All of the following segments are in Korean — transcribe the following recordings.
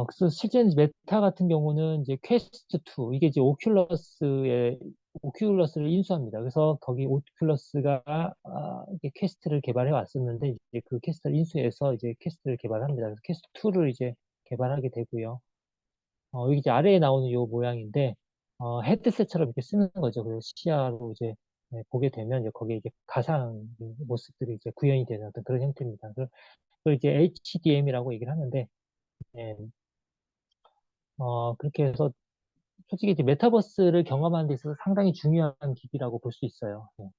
그래서 실제 메타 같은 경우는 이제 퀘스트 2, 이게 이제 오큘러스를 인수합니다. 그래서 거기 오큘러스가, 이게 퀘스트를 개발해 왔었는데, 이제 그 퀘스트를 인수해서 이제 퀘스트를 개발합니다. 그래서 퀘스트 2를 이제 개발하게 되고요. 여기 이제 아래에 나오는 요 모양인데, 헤드셋처럼 이렇게 쓰는 거죠. 그래서 시야로 이제 보게 되면, 이제 거기에 이제 가상 모습들이 이제 구현이 되는 어떤 그런 형태입니다. 그걸 이제 HDM이라고 얘기를 하는데, 예, 그렇게 해서 솔직히 이제 메타버스를 경험하는 데 있어서 상당히 중요한 기기라고 볼 수 있어요. 예.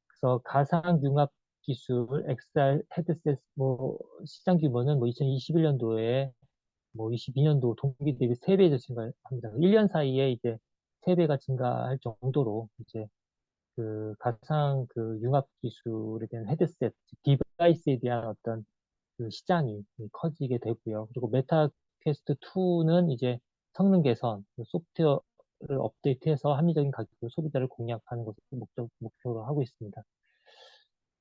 그래서 가상 융합 기술, XR 헤드셋 뭐 시장 규모는 뭐 2021년도에 뭐 22년도 동기 대비 3배 증가합니다. 1년 사이에 이제 3배가 증가할 정도로 이제 그 가상 그 융합 기술에 대한 헤드셋, 디바이스에 대한 어떤 그 시장이 커지게 되고요. 그리고 메타 퀘스트 2는 이제 성능 개선, 그 소프트웨어를 업데이트해서 합리적인 가격으로 소비자를 공략하는 것을 목표로 하고 있습니다.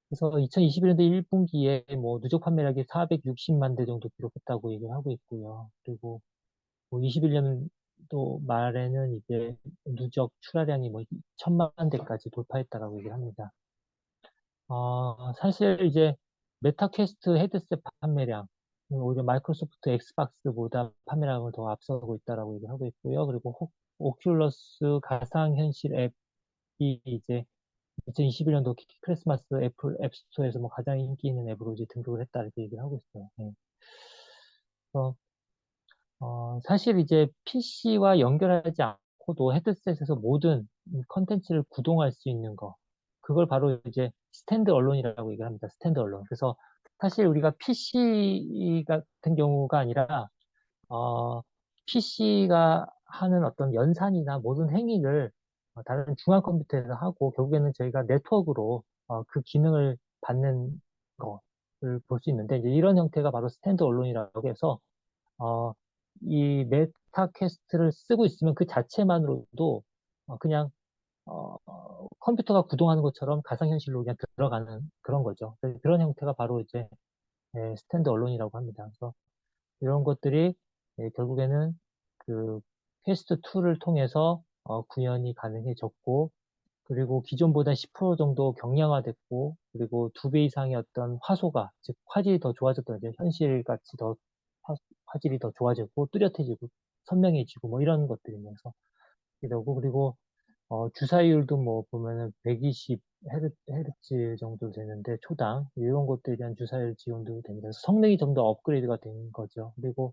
그래서 2021년도 1분기에 뭐 누적 판매량이 460만 대 정도 기록했다고 얘기를 하고 있고요. 그리고 뭐 21년도 말에는 이제 누적 출하량이 뭐 1000만 대까지 돌파했다라고 얘기를 합니다. 사실 이제 메타 퀘스트 헤드셋 판매량, 오히려 마이크로소프트 엑스박스보다 판매량을 더 앞서고 있다라고 얘기를 하고 있고요. 그리고 오큘러스 가상현실 앱이 이제 2021년도 크리스마스 애플 앱스토어에서 뭐 가장 인기 있는 앱으로 이제 등극을 했다 이렇게 얘기를 하고 있어요. 네. 그래서 사실 이제 PC와 연결하지 않고도 헤드셋에서 모든 컨텐츠를 구동할 수 있는 거. 그걸 바로 이제 스탠드 언론이라고 얘기를 합니다. 스탠드 언론. 그래서 사실 우리가 PC 같은 경우가 아니라, PC가 하는 어떤 연산이나 모든 행위를 다른 중앙 컴퓨터에서 하고 결국에는 저희가 네트워크로 그 기능을 받는 것을 볼 수 있는데 이제 이런 형태가 바로 스탠드 언론이라고 해서 어, 이 메타 퀘스트를 쓰고 있으면 그 자체만으로도 그냥 컴퓨터가 구동하는 것처럼 가상현실로 그냥 들어가는 그런 거죠. 그런 형태가 바로 이제 스탠드 언론이라고 합니다. 그래서 이런 것들이 결국에는 그 퀘스트 2를 통해서 구현이 가능해졌고 그리고 기존보다 10% 정도 경량화됐고 그리고 2배 이상의 어떤 화소가 즉 화질이 더 좋아졌던 이제 현실 같이 더 화질이 더 좋아졌고 뚜렷해지고 선명해지고 뭐 이런 것들이면서 이러고 그리고 주사율도 뭐 보면은 120 헤르츠 정도 되는데 초당 이런 것들에 대한 주사율 지원도 됩니다. 그래서 성능이 좀 더 업그레이드가 된 거죠. 그리고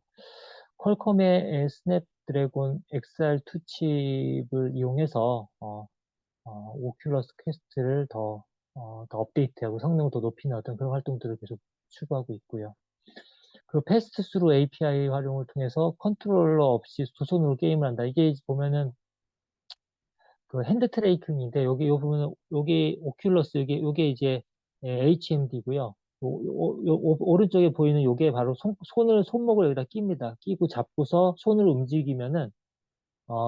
퀄컴의 스냅드래곤 XR2 칩을 이용해서 오큘러스 퀘스트를 더 업데이트하고 성능을 더 높이는 어떤 그런 활동들을 계속 추구하고 있고요. 그 패스트스루 API 활용을 통해서 컨트롤러 없이 두 손으로 게임을 한다. 이게 보면은 그 핸드 트래킹인데 여기 요 부분은 여기 오큘러스 요게 이제 HMD고요. 오른쪽에 보이는 요게 바로 손목을 여기다 낍니다. 끼고 잡고서 손을 움직이면은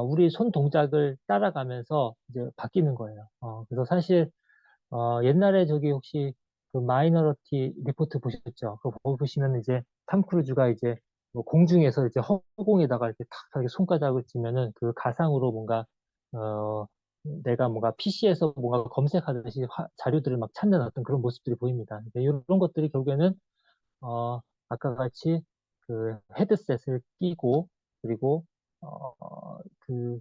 우리 손 동작을 따라가면서 이제 바뀌는 거예요. 그래서 사실 옛날에 저기 혹시 그 마이너리티 리포트 보셨죠? 그거 보시면 이제 탐 크루즈가 이제 뭐 공중에서 이제 허공에다가 이렇게 탁 이렇게 손가락을 쥐면은 그 가상으로 뭔가 어 내가 뭔가 PC에서 뭔가 검색하듯이 자료들을 막 찾는 어떤 그런 모습들이 보입니다. 이런 것들이 결국에는 어 아까 같이 그 헤드셋을 끼고 그리고 그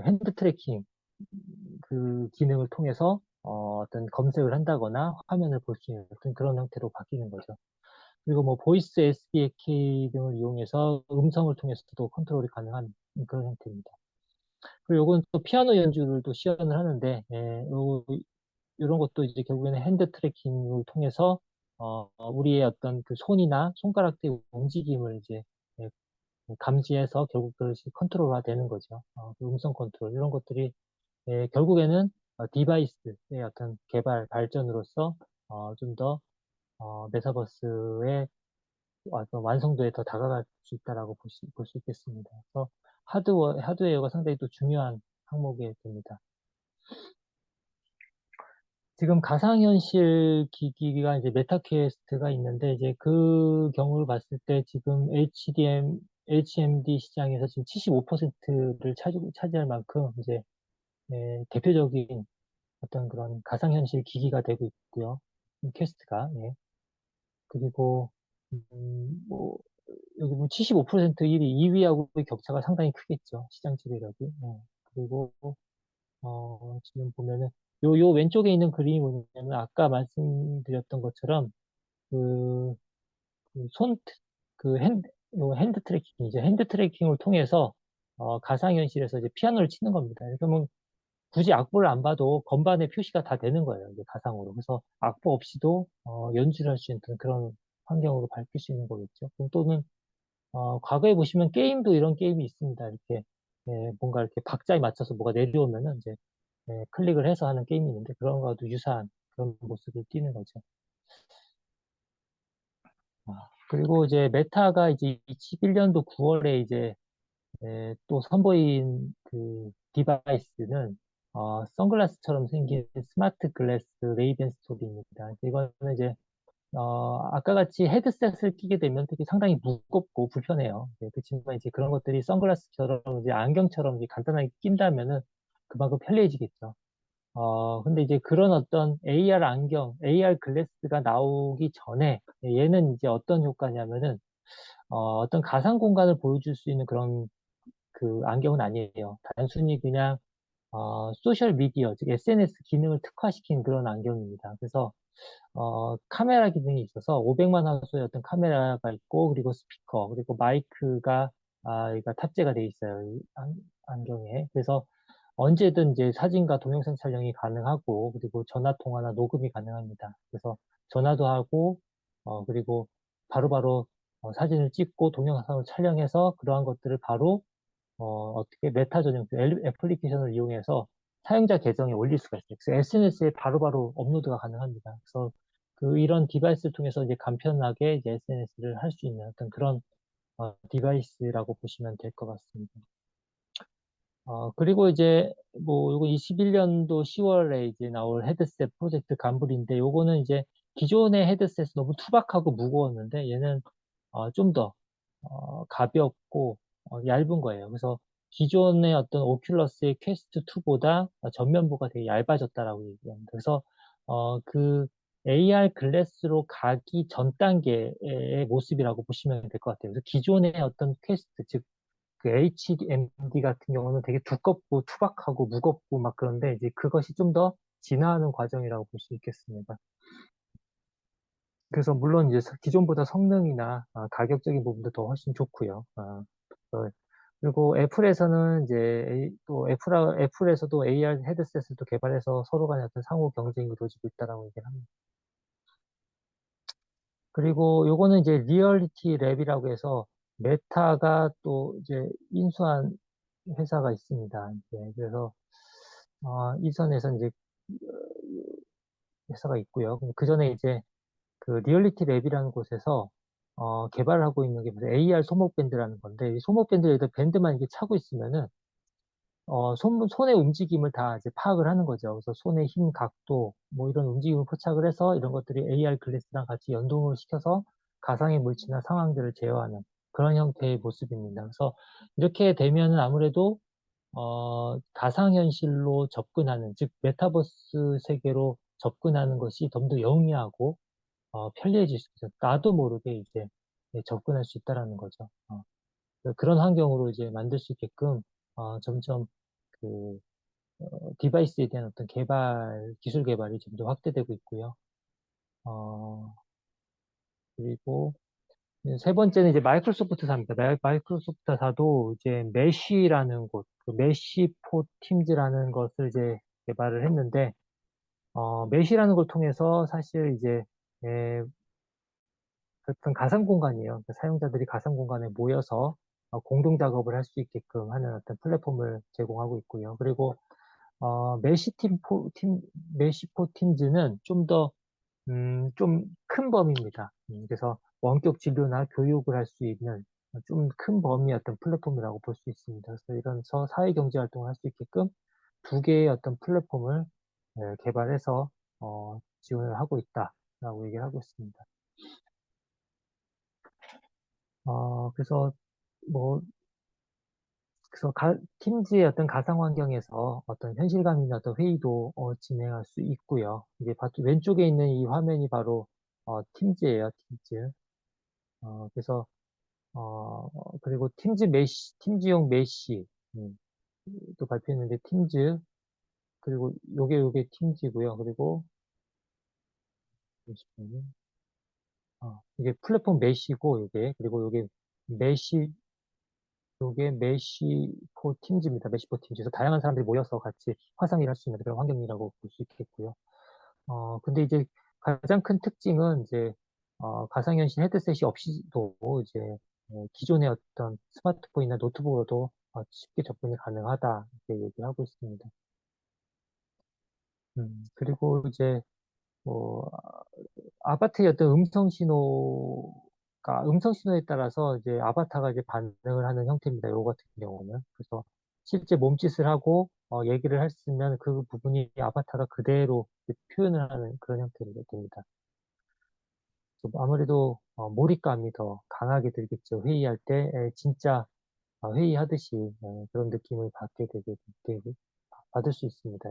핸드 트래킹 그 기능을 통해서 어떤 검색을 한다거나 화면을 볼 수 있는 그런 형태로 바뀌는 거죠. 그리고 뭐 보이스 SDK 등을 이용해서 음성을 통해서도 컨트롤이 가능한 그런 형태입니다. 그리고 이건 또 피아노 연주를 또 시연을 하는데 이런 것도 이제 결국에는 핸드 트래킹을 통해서 우리의 어떤 그 손이나 손가락의 움직임을 이제 예, 감지해서 결국 그것이 컨트롤화 되는 거죠. 그 음성 컨트롤 이런 것들이 결국에는 디바이스의 어떤 개발 발전으로서 좀 더 메타버스의 어떤 완성도에 더 다가갈 수 있다라고 볼 수 있겠습니다. 그래서 하드웨어가 상당히 또 중요한 항목이 됩니다. 지금 가상현실 기기가 이제 메타퀘스트가 있는데 이제 그 경우를 봤을 때 지금 HDM HMD 시장에서 지금 75%를 차지할 만큼 이제 대표적인 어떤 그런 가상현실 기기가 되고 있고요. 퀘스트가. 예. 그리고 뭐 여기 뭐 75% 1위, 2위하고의 격차가 상당히 크겠죠. 시장 지배력이. 예. 그리고 지금 보면은 요 왼쪽에 있는 그림이 뭐냐면 아까 말씀드렸던 것처럼 그, 그 손, 그 핸드 트래킹이죠. 핸드 트래킹을 통해서 가상현실에서 이제 피아노를 치는 겁니다. 그러면 굳이 악보를 안 봐도 건반에 표시가 다 되는 거예요. 이제 가상으로. 그래서 악보 없이도 연주를 할 수 있는 그런 환경으로 바뀔 수 있는 거겠죠. 그럼 또는 과거에 보시면 게임도 이런 게임이 있습니다. 이렇게 뭔가 이렇게 박자에 맞춰서 뭐가 내려오면은 이제 클릭을 해서 하는 게임이 있는데 그런 거와도 유사한 그런 모습을 띠는 거죠. 그리고 이제 메타가 이제 21년도 9월에 이제 또 선보인 그 디바이스는 선글라스처럼 생긴 스마트 글래스 레이벤 스토리입니다. 이거는 이제 아까 같이 헤드셋을 끼게 되면 되게 상당히 무겁고 불편해요. 그렇지만 이제 그런 것들이 선글라스처럼 이제 안경처럼 이제 간단하게 낀다면은 그만큼 편리해지겠죠. 근데 이제 그런 어떤 AR 안경, AR 글래스가 나오기 전에 얘는 이제 어떤 효과냐면은 어떤 가상 공간을 보여줄 수 있는 그런 그 안경은 아니에요. 단순히 그냥 소셜 미디어, 즉 SNS 기능을 특화시킨 그런 안경입니다. 그래서 카메라 기능이 있어서 500만 화소의 어떤 카메라가 있고 그리고 스피커 그리고 마이크가 이가 탑재가 돼 있어요. 이 안경에. 그래서 언제든 이제 사진과 동영상 촬영이 가능하고 그리고 전화 통화나 녹음이 가능합니다. 그래서 전화도 하고 그리고 바로바로 사진을 찍고 동영상을 촬영해서 그러한 것들을 바로 어떻게 메타 전용 그 애플리케이션을 이용해서 사용자 계정에 올릴 수가 있어요. 그래서 SNS에 바로바로 업로드가 가능합니다. 그래서 이런 디바이스를 통해서 이제 간편하게 이제 SNS를 할 수 있는 어떤 그런 디바이스라고 보시면 될 것 같습니다. 그리고 이제 뭐 요거 21년도 10월에 이제 나올 헤드셋 프로젝트 간불인데 요거는 이제 기존의 헤드셋이 너무 투박하고 무거웠는데 얘는 좀 더 가볍고 얇은 거예요. 그래서 기존의 어떤 오큘러스의 퀘스트 2보다 전면부가 되게 얇아졌다라고 얘기합니다. 그래서 그 AR 글래스로 가기 전 단계의 모습이라고 보시면 될 것 같아요. 그래서 기존의 어떤 퀘스트, 즉 그 HMD 같은 경우는 되게 두껍고 투박하고 무겁고 막 그런데 이제 그것이 좀 더 진화하는 과정이라고 볼 수 있겠습니다. 그래서 물론 이제 기존보다 성능이나 가격적인 부분도 더 훨씬 좋고요. 그리고 애플에서는 이제 또 애플에서도 AR 헤드셋을 또 개발해서 서로 간의 어떤 상호 경쟁이 이루어지고 있다라고 얘기를 합니다. 그리고 요거는 이제 리얼리티 랩이라고 해서 메타가 또 이제 인수한 회사가 있습니다. 그래서 이 선에서 이제 회사가 있고요. 그 전에 이제 그 리얼리티 랩이라는 곳에서 개발을 하고 있는 게 무슨 AR 손목 밴드라는 건데 이 손목 밴드에다 밴드만 이렇게 차고 있으면은 손의 움직임을 다 이제 파악을 하는 거죠. 그래서 손의 힘, 각도, 뭐 이런 움직임을 포착을 해서 이런 것들이 AR 글래스랑 같이 연동을 시켜서 가상의 물체나 상황들을 제어하는 그런 형태의 모습입니다. 그래서 이렇게 되면은 아무래도 가상현실로 접근하는, 즉 메타버스 세계로 접근하는 것이 좀 더 영리하고 편리해질 수 있어요. 나도 모르게 이제 접근할 수 있다라는 거죠. 그런 환경으로 이제 만들 수 있게끔 점점 그 디바이스에 대한 어떤 기술 개발이 점점 확대되고 있고요. 어, 그리고 세 번째는 이제 마이크로소프트사입니다. 마이크로소프트사도 이제 메쉬라는 곳, 그 메쉬포 팀즈라는 것을 이제 개발을 했는데, 메쉬라는 걸 통해서 사실 이제 어떤 가상 공간이에요. 그러니까 사용자들이 가상 공간에 모여서 공동 작업을 할 수 있게끔 하는 어떤 플랫폼을 제공하고 있고요. 그리고 메시포 팀즈는 좀 큰 범위입니다. 그래서 원격 진료나 교육을 할 수 있는 좀 큰 범위의 어떤 플랫폼이라고 볼 수 있습니다. 그래서 이런 사회경제 활동을 할 수 있게끔 두 개의 어떤 플랫폼을 개발해서 지원을 하고 있다라고 얘기를 하고 있습니다. 그래서 뭐, 그래서 팀즈의 어떤 가상 환경에서 어떤 현실감 있는 어떤 회의도 진행할 수 있고요. 이제 왼쪽에 있는 이 화면이 바로 팀즈예요, 팀즈. 그래서 그리고 팀즈용 메시 또 발표했는데 팀즈 그리고 요게 팀즈고요. 그리고 잠시만요. 이게 플랫폼 메시고 그리고 요게 메시포 팀즈입니다. 메시포 팀즈. 그래서 다양한 사람들이 모여서 같이 화상회의를 할 수 있는 그런 환경이라고 볼 수 있겠고요. 근데 이제 가장 큰 특징은 이제 가상현실 헤드셋이 없이도 이제 기존의 어떤 스마트폰이나 노트북으로도 쉽게 접근이 가능하다 이렇게 얘기를 하고 있습니다. 그리고 이제 뭐 아바타의 어떤 음성 신호에 따라서 이제 아바타가 이제 반응을 하는 형태입니다. 요거 같은 경우는. 그래서 실제 몸짓을 하고 얘기를 했으면 그 부분이 아바타가 그대로 이제 표현을 하는 그런 형태로 됩니다. 아무래도 몰입감이 더 강하게 들겠죠. 회의할 때 진짜 회의하듯이 그런 느낌을 받을 수 있습니다.